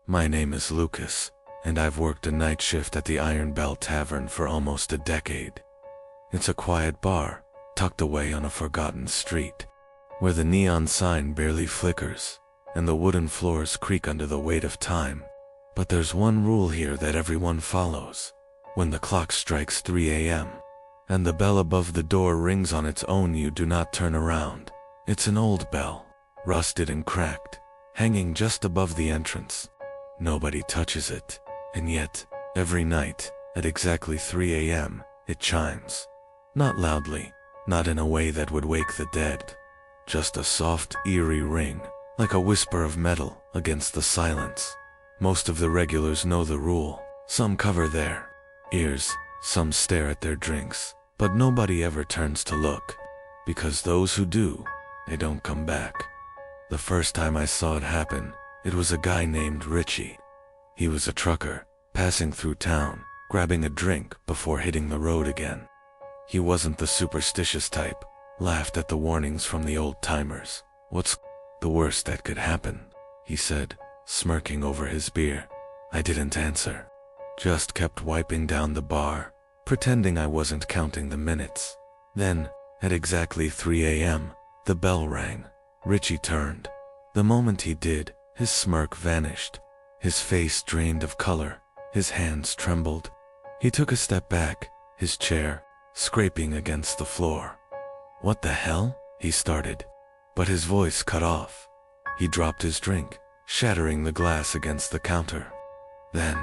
My name is Lucas, and I've worked a night shift at the Iron Bell Tavern for almost a decade. It's a quiet bar, tucked away on a forgotten street, where the neon sign barely flickers, and the wooden floors creak under the weight of time. But there's one rule here that everyone follows. When the clock strikes 3 a.m., and the bell above the door rings on its own, you do not turn around. It's an old bell, rusted and cracked, hanging just above the entrance. Nobody touches it, and yet, every night, at exactly 3 a.m., it chimes. Not loudly, not in a way that would wake the dead. Just a soft, eerie ring, like a whisper of metal against the silence. Most of the regulars know the rule. Some cover their ears, some stare at their drinks, but nobody ever turns to look, because those who do, they don't come back. The first time I saw it happen, it was a guy named Richie. He was a trucker, passing through town, grabbing a drink before hitting the road again. He wasn't the superstitious type, laughed at the warnings from the old-timers. "What's the worst that could happen?" he said, smirking over his beer. I didn't answer, just kept wiping down the bar, pretending I wasn't counting the minutes. Then, at exactly 3 a.m., the bell rang. Richie turned. The moment he did, his smirk vanished. His face drained of color. His hands trembled. He took a step back, his chair scraping against the floor. "What the hell?" he started, but his voice cut off. He dropped his drink, shattering the glass against the counter. Then,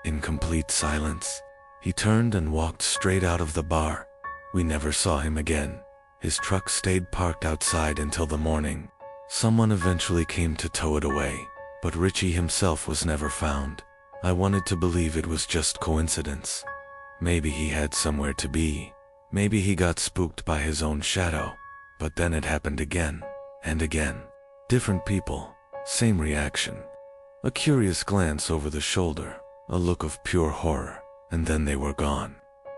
in complete silence, he turned and walked straight out of the bar. We never saw him again. His truck stayed parked outside until the morning. Someone eventually came to tow it away, but Richie himself was never found. I wanted to believe it was just coincidence. Maybe he had somewhere to be. Maybe he got spooked by his own shadow. But then it happened again, and again. Different people, same reaction. A curious glance over the shoulder, a look of pure horror, and then they were gone.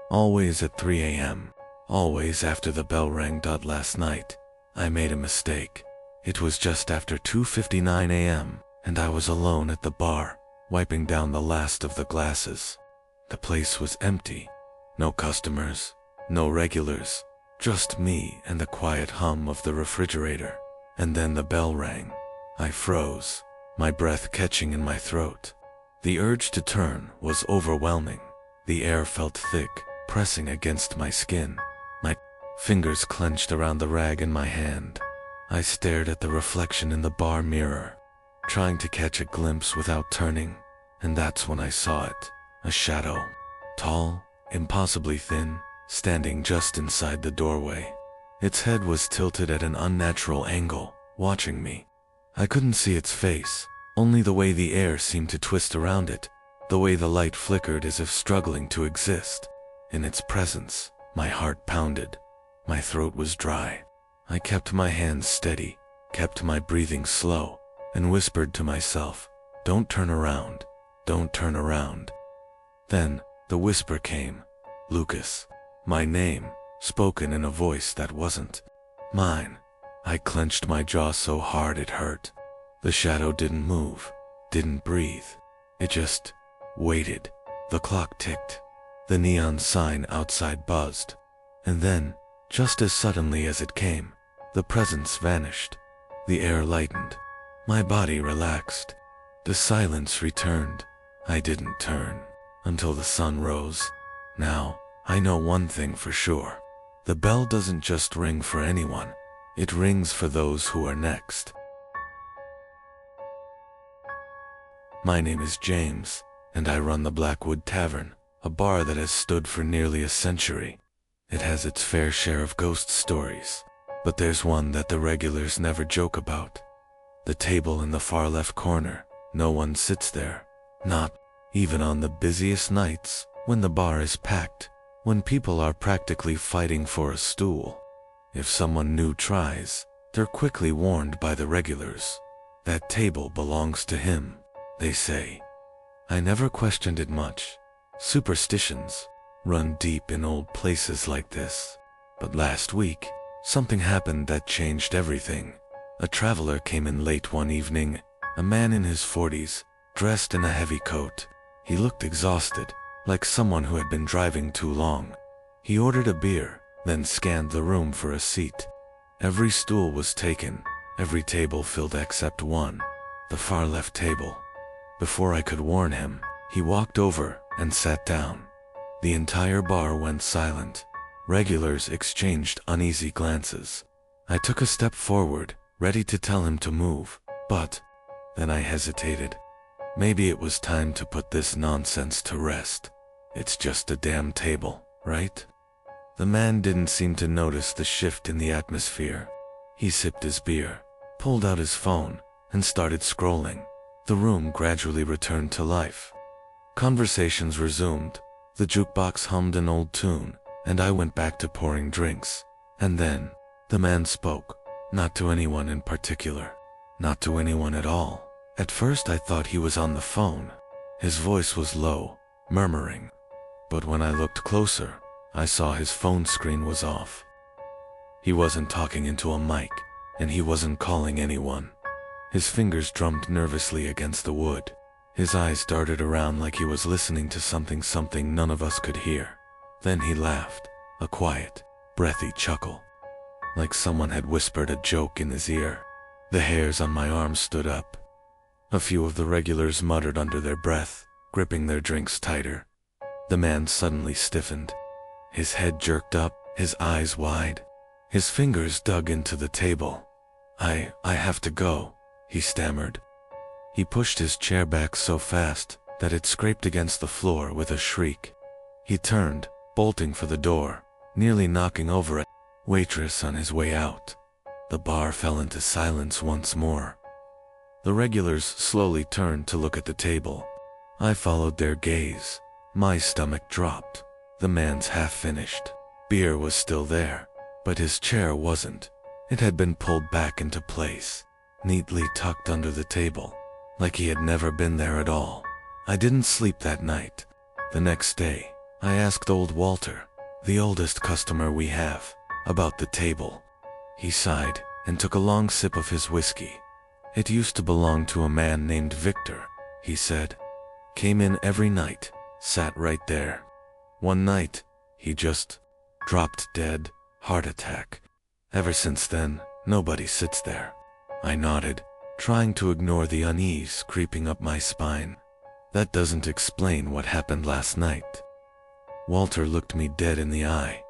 Always at 3 a.m., always after the bell rang. Last night, I made a mistake. It was just after 2:59 a.m., and I was alone at the bar, wiping down the last of the glasses. The place was empty. No customers, no regulars, just me and the quiet hum of the refrigerator. And then the bell rang. I froze, my breath catching in my throat. The urge to turn was overwhelming. The air felt thick, pressing against my skin. My fingers clenched around the rag in my hand. I stared at the reflection in the bar mirror, trying to catch a glimpse without turning, and that's when I saw it. A shadow, tall, impossibly thin, standing just inside the doorway. Its head was tilted at an unnatural angle, watching me. I couldn't see its face, only the way the air seemed to twist around it, the way the light flickered as if struggling to exist. In its presence, my heart pounded. My throat was dry. I kept my hands steady, kept my breathing slow, and whispered to myself, "Don't turn around, don't turn around." Then, the whisper came. Lucas. My name, spoken in a voice that wasn't mine. I clenched my jaw so hard it hurt. The shadow didn't move, didn't breathe. It just waited. The clock ticked. The neon sign outside buzzed. And then, just as suddenly as it came, the presence vanished. The air lightened. My body relaxed. The silence returned. I didn't turn until the sun rose. Now, I know one thing for sure. The bell doesn't just ring for anyone. It rings for those who are next. My name is James, and I run the Blackwood Tavern, a bar that has stood for nearly a century. It has its fair share of ghost stories, but there's one that the regulars never joke about. The table in the far left corner, no one sits there. Not even on the busiest nights, when the bar is packed, when people are practically fighting for a stool. If someone new tries, they're quickly warned by the regulars. That table belongs to him, they say. I never questioned it much. Superstitions run deep in old places like this. But last week, something happened that changed everything. A traveler came in late one evening, a man in his 40s, dressed in a heavy coat. He looked exhausted, like someone who had been driving too long. He ordered a beer, then scanned the room for a seat. Every stool was taken, every table filled except one, the far left table. Before I could warn him, he walked over and sat down. The entire bar went silent. Regulars exchanged uneasy glances. I took a step forward, ready to tell him to move, but then I hesitated. Maybe it was time to put this nonsense to rest. It's just a damn table, right? The man didn't seem to notice the shift in the atmosphere. He sipped his beer, pulled out his phone, and started scrolling. The room gradually returned to life. Conversations resumed. The jukebox hummed an old tune, and I went back to pouring drinks. And then, the man spoke, not to anyone in particular, not to anyone at all. At first I thought he was on the phone. His voice was low, murmuring. But when I looked closer, I saw his phone screen was off. He wasn't talking into a mic, and he wasn't calling anyone. His fingers drummed nervously against the wood. His eyes darted around like he was listening to something none of us could hear. Then he laughed, a quiet, breathy chuckle, like someone had whispered a joke in his ear. The hairs on my arm stood up. A few of the regulars muttered under their breath, gripping their drinks tighter. The man suddenly stiffened. His head jerked up, his eyes wide. His fingers dug into the table. I have to go," he stammered. He pushed his chair back so fast that it scraped against the floor with a shriek. He turned, bolting for the door, nearly knocking over a waitress on his way out. The bar fell into silence once more. The regulars slowly turned to look at the table. I followed their gaze. My stomach dropped. The man's half finished. Beer was still there, but his chair wasn't. It had been pulled back into place, neatly tucked under the table, like he had never been there at all. I didn't sleep that night. The next day, I asked old Walter, the oldest customer we have, about the table. He sighed and took a long sip of his whiskey. "It used to belong to a man named Victor," he said. "Came in every night, sat right there. One night, he just dropped dead, heart attack. Ever since then, nobody sits there." I nodded, trying to ignore the unease creeping up my spine. "That doesn't explain what happened last night." Walter looked me dead in the eye.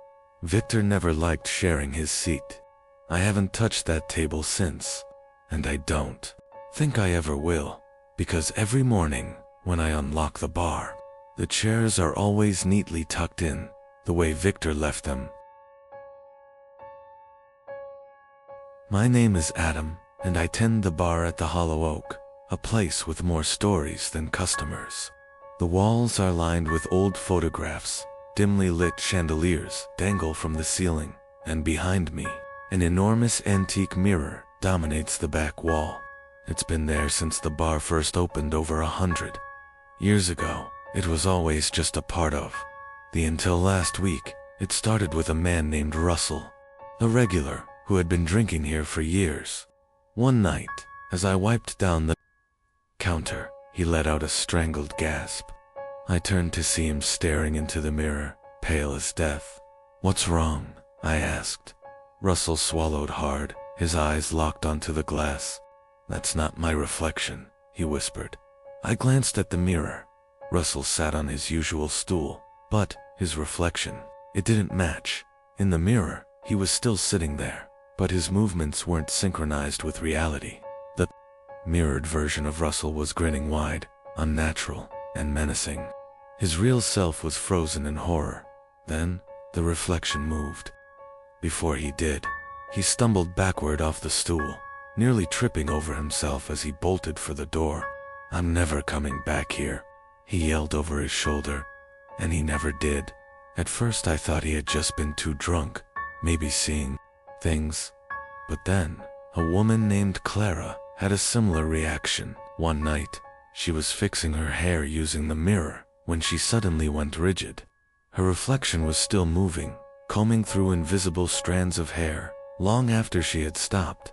"Victor never liked sharing his seat. I haven't touched that table since, and I don't think I ever will, because every morning, when I unlock the bar, the chairs are always neatly tucked in, the way Victor left them." My name is Adam, and I tend the bar at the Hollow Oak, a place with more stories than customers. The walls are lined with old photographs. Dimly lit chandeliers dangle from the ceiling, and behind me, an enormous antique mirror dominates the back wall. It's been there since the bar first opened over 100 years ago. It was always just a part of the until last week. It started with a man named Russell, a regular who had been drinking here for years. One night, as I wiped down the counter, he let out a strangled gasp. I turned to see him staring into the mirror, pale as death. "What's wrong?" I asked. Russell swallowed hard, his eyes locked onto the glass. "That's not my reflection," he whispered. I glanced at the mirror. Russell sat on his usual stool, but his reflection, it didn't match. In the mirror, he was still sitting there, but his movements weren't synchronized with reality. The mirrored version of Russell was grinning wide, unnatural, and menacing. His real self was frozen in horror. Then, the reflection moved. Before he did, he stumbled backward off the stool, nearly tripping over himself as he bolted for the door. "I'm never coming back here," he yelled over his shoulder, and he never did. At first I thought he had just been too drunk, maybe seeing things. But then, a woman named Clara had a similar reaction. One night, she was fixing her hair using the mirror when she suddenly went rigid. Her reflection was still moving, combing through invisible strands of hair, long after she had stopped.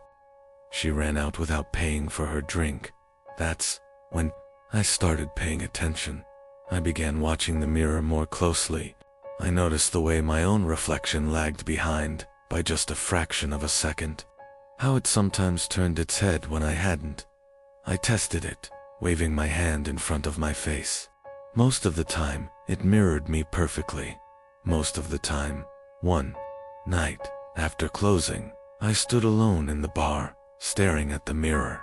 She ran out without paying for her drink. That's when I started paying attention. I began watching the mirror more closely. I noticed the way my own reflection lagged behind by just a fraction of a second. How it sometimes turned its head when I hadn't. I tested it, waving my hand in front of my face. Most of the time, it mirrored me perfectly. Most of the time. One night, after closing, I stood alone in the bar, staring at the mirror.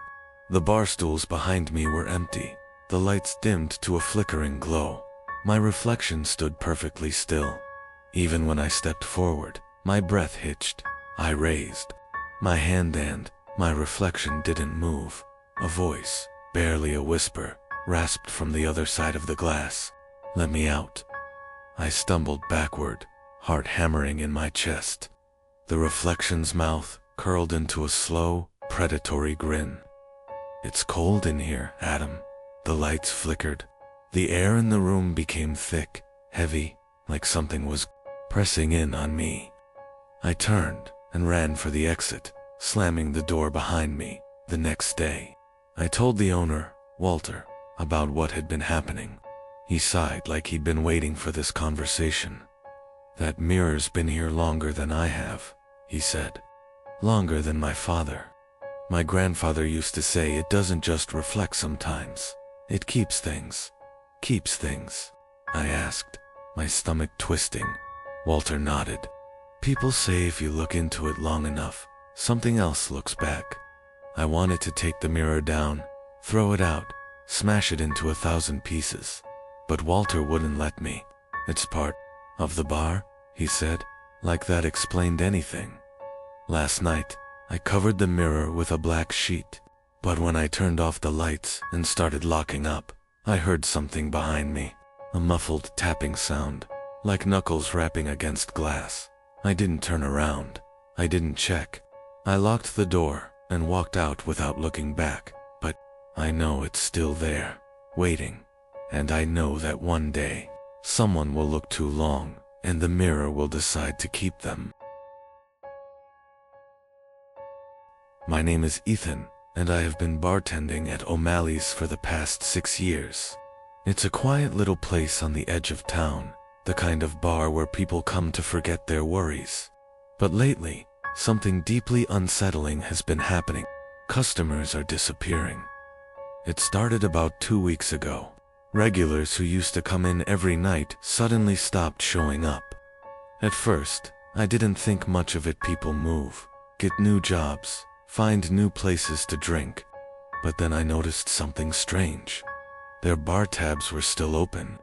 The bar stools behind me were empty, the lights dimmed to a flickering glow. My reflection stood perfectly still. Even when I stepped forward, my breath hitched. I raised my hand and my reflection didn't move. A voice, barely a whisper, rasped from the other side of the glass. "Let me out." I stumbled backward, heart hammering in my chest. The reflection's mouth curled into a slow, predatory grin. "It's cold in here, Adam." The lights flickered. The air in the room became thick, heavy, like something was pressing in on me. I turned and ran for the exit, slamming the door behind me. The next day, I told the owner, Walter, about what had been happening. He sighed like he'd been waiting for this conversation. "That mirror's been here longer than I have," he said. "Longer than my father. My grandfather used to say it doesn't just reflect sometimes. It keeps things." "Keeps things?" I asked, my stomach twisting. Walter nodded. "People say if you look into it long enough, something else looks back." I wanted to take the mirror down, throw it out, smash it into 1,000 pieces. But Walter wouldn't let me. "It's part of the bar," he said, like that explained anything. Last night, I covered the mirror with a black sheet. But when I turned off the lights and started locking up, I heard something behind me. A muffled tapping sound, like knuckles rapping against glass. I didn't turn around. I didn't check. I locked the door and walked out without looking back. But I know it's still there, waiting. And I know that one day, someone will look too long, and the mirror will decide to keep them. My name is Ethan, and I have been bartending at O'Malley's for the past 6 years. It's a quiet little place on the edge of town, the kind of bar where people come to forget their worries. But lately, something deeply unsettling has been happening. Customers are disappearing. It started about 2 weeks ago. Regulars who used to come in every night suddenly stopped showing up. At first, I didn't think much of it. People move, get new jobs, find new places to drink. But then I noticed something strange. Their bar tabs were still open,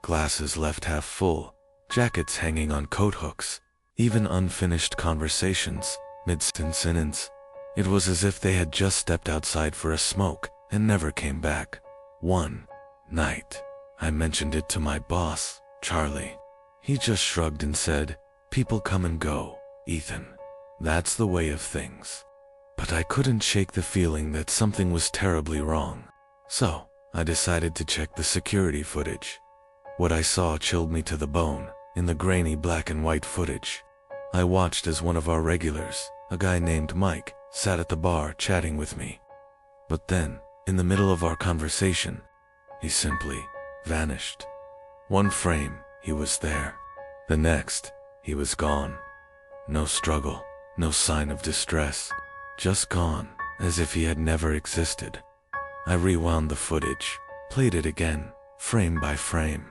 glasses left half full, jackets hanging on coat hooks, even unfinished conversations mid-sentence. It was as if they had just stepped outside for a smoke and never came back. One night, I mentioned it to my boss, Charlie. He just shrugged and said, "People come and go, Ethan. That's the way of things." But I couldn't shake the feeling that something was terribly wrong. So, I decided to check the security footage. What I saw chilled me to the bone. In the grainy black and white footage, I watched as one of our regulars, a guy named Mike, sat at the bar chatting with me. But then, in the middle of our conversation, he simply vanished. One frame, he was there. The next, he was gone. No struggle, no sign of distress. Just gone, as if he had never existed. I rewound the footage, played it again, frame by frame.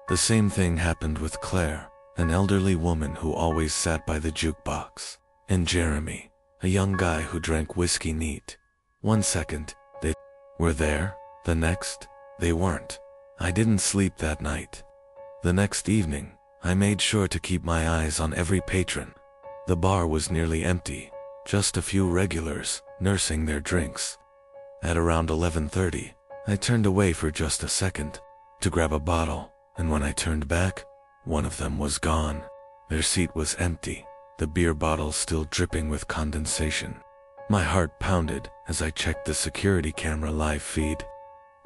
The same thing happened with Claire, an elderly woman who always sat by the jukebox, and Jeremy, a young guy who drank whiskey neat. One second, they were there, the next, they weren't. I didn't sleep that night. The next evening, I made sure to keep my eyes on every patron. The bar was nearly empty, just a few regulars, nursing their drinks. At around 11:30, I turned away for just a second, to grab a bottle, and when I turned back, one of them was gone. Their seat was empty, the beer bottle still dripping with condensation. My heart pounded as I checked the security camera live feed.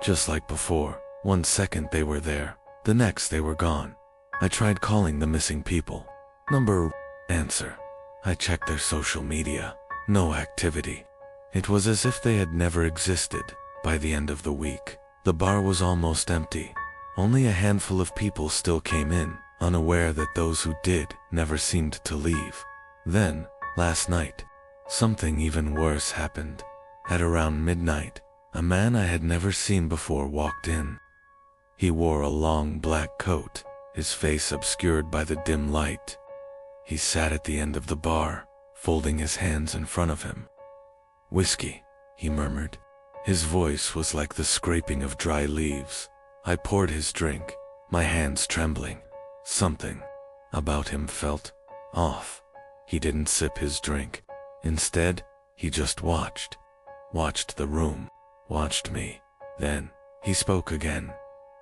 Just like before, one second they were there, the next they were gone. I tried calling the missing people. Number answer. I checked their social media. No activity. It was as if they had never existed. By the end of the week, The bar was almost empty. Only a handful of people still came in, unaware that those who did never seemed to leave. Then, last night, something even worse happened. At around midnight, a man I had never seen before walked in. He wore a long black coat, his face obscured by the dim light. He sat at the end of the bar, folding his hands in front of him. "Whiskey," he murmured. His voice was like the scraping of dry leaves. I poured his drink, my hands trembling. Something about him felt off. He didn't sip his drink. Instead, he just watched the room, watched me. Then, he spoke again.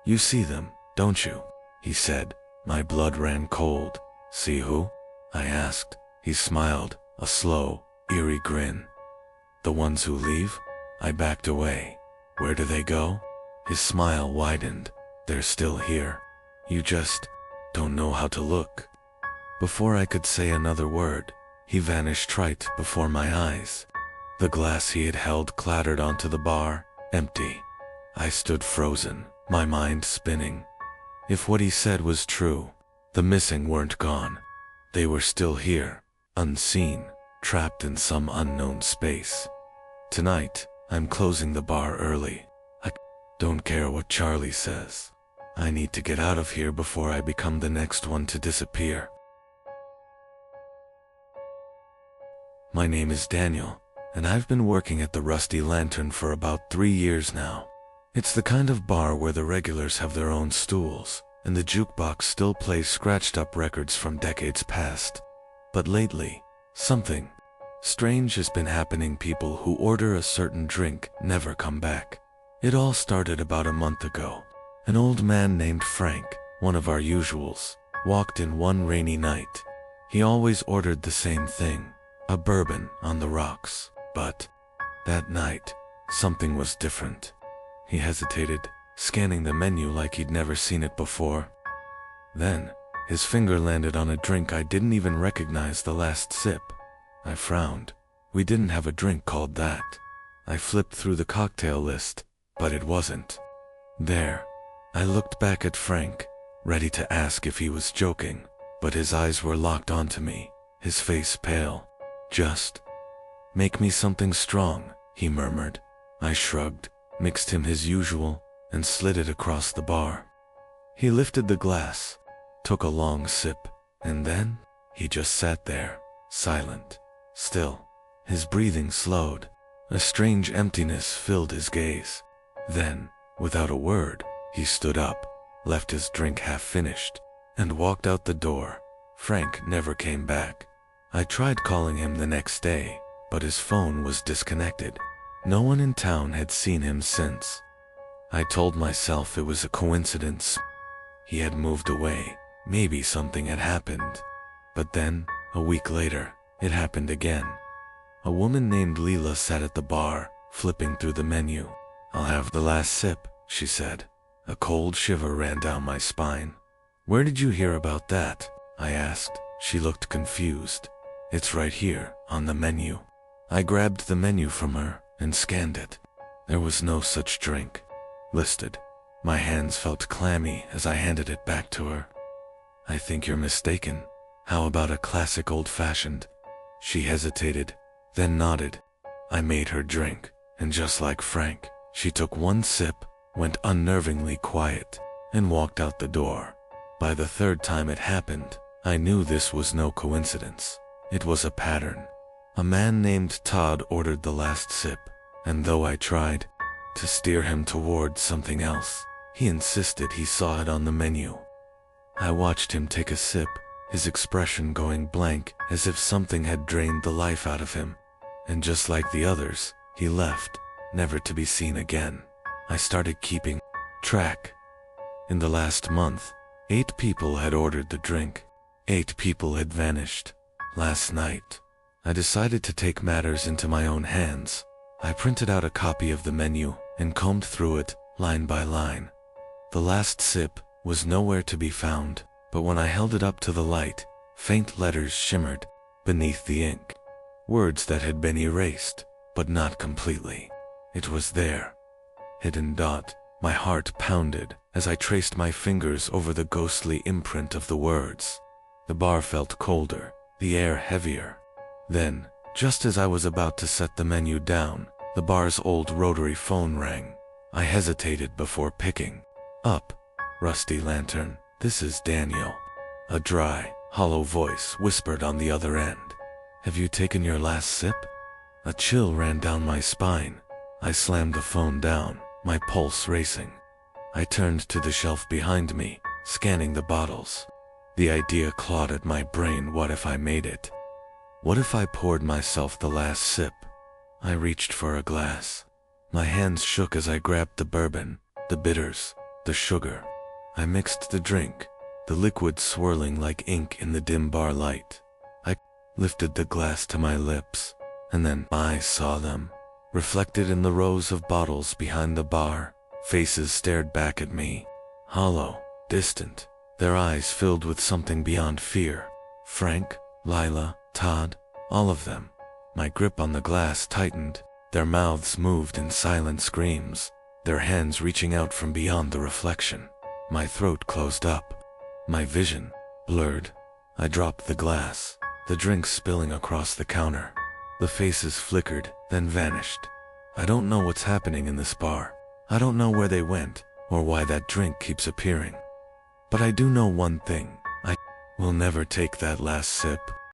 "You see them, don't you?" he said. My blood ran cold. "See who?" I asked. He smiled, a slow, eerie grin. "The ones who leave?" I backed away. "Where do they go?" His smile widened. "They're still here. You just don't know how to look." Before I could say another word, he vanished right before my eyes. The glass he had held clattered onto the bar, empty. I stood frozen, my mind spinning. If what he said was true, the missing weren't gone. They were still here, unseen, trapped in some unknown space. Tonight, I'm closing the bar early. I don't care what Charlie says. I need to get out of here before I become the next one to disappear. My name is Daniel, and I've been working at the Rusty Lantern for about 3 years now. It's the kind of bar where the regulars have their own stools, and the jukebox still plays scratched-up records from decades past. But lately, something strange has been happening. People who order a certain drink never come back. It all started about a month ago. An old man named Frank, one of our usuals, walked in one rainy night. He always ordered the same thing, a bourbon on the rocks. But that night, something was different. He hesitated, scanning the menu like he'd never seen it before. Then, his finger landed on a drink I didn't even recognize the last sip. I frowned. We didn't have a drink called that. I flipped through the cocktail list, but it wasn't there. I looked back at Frank, ready to ask if he was joking, but his eyes were locked onto me, his face pale. "Just make me something strong," he murmured. I shrugged, mixed him his usual, and slid it across the bar. He lifted the glass, took a long sip, and then he just sat there, silent, still. His breathing slowed. A strange emptiness filled his gaze. Then, without a word, he stood up, left his drink half finished, and walked out the door. Frank never came back. I tried calling him the next day, but his phone was disconnected. No one in town had seen him since. I told myself it was a coincidence. He had moved away. Maybe something had happened. But then, a week later, it happened again. A woman named Leela sat at the bar, flipping through the menu. "I'll have the last sip," she said. A cold shiver ran down my spine. "Where did you hear about that?" I asked. She looked confused. "It's right here, on the menu." I grabbed the menu from her and scanned it. There was no such drink listed. My hands felt clammy as I handed it back to her. "I think you're mistaken. How about a classic old-fashioned?" She hesitated, then nodded. I made her drink, and just like Frank, she took one sip, went unnervingly quiet, and walked out the door. By the third time it happened, I knew this was no coincidence. It was a pattern. A man named Todd ordered the last sip, and though I tried to steer him toward something else, he insisted he saw it on the menu. I watched him take a sip, his expression going blank as if something had drained the life out of him. And just like the others, he left, never to be seen again. I started keeping track. In the last month, 8 people had ordered the drink. 8 people had vanished. Last night, I decided to take matters into my own hands. I printed out a copy of the menu and combed through it, line by line. The last sip was nowhere to be found, but when I held it up to the light, faint letters shimmered beneath the ink. Words that had been erased, but not completely. It was there. Hidden dot, My heart pounded as I traced my fingers over the ghostly imprint of the words. The bar felt colder, the air heavier. Then, just as I was about to set the menu down, the bar's old rotary phone rang. I hesitated before picking up. "Rusty Lantern, this is Daniel." A dry, hollow voice whispered on the other end. "Have you taken your last sip?" A chill ran down my spine. I slammed the phone down, my pulse racing. I turned to the shelf behind me, scanning the bottles. The idea clawed at my brain. What if I made it? What if I poured myself the last sip? I reached for a glass. My hands shook as I grabbed the bourbon, the bitters, the sugar. I mixed the drink, the liquid swirling like ink in the dim bar light. I lifted the glass to my lips, and then I saw them. Reflected in the rows of bottles behind the bar, faces stared back at me. Hollow, distant, their eyes filled with something beyond fear. Frank, Lila, Todd, all of them. My grip on the glass tightened. Their mouths moved in silent screams, their hands reaching out from beyond the reflection. My throat closed up. My vision blurred. I dropped the glass, the drink spilling across the counter. The faces flickered, then vanished. I don't know what's happening in this bar. I don't know where they went, or why that drink keeps appearing. But I do know one thing. I will never take that last sip.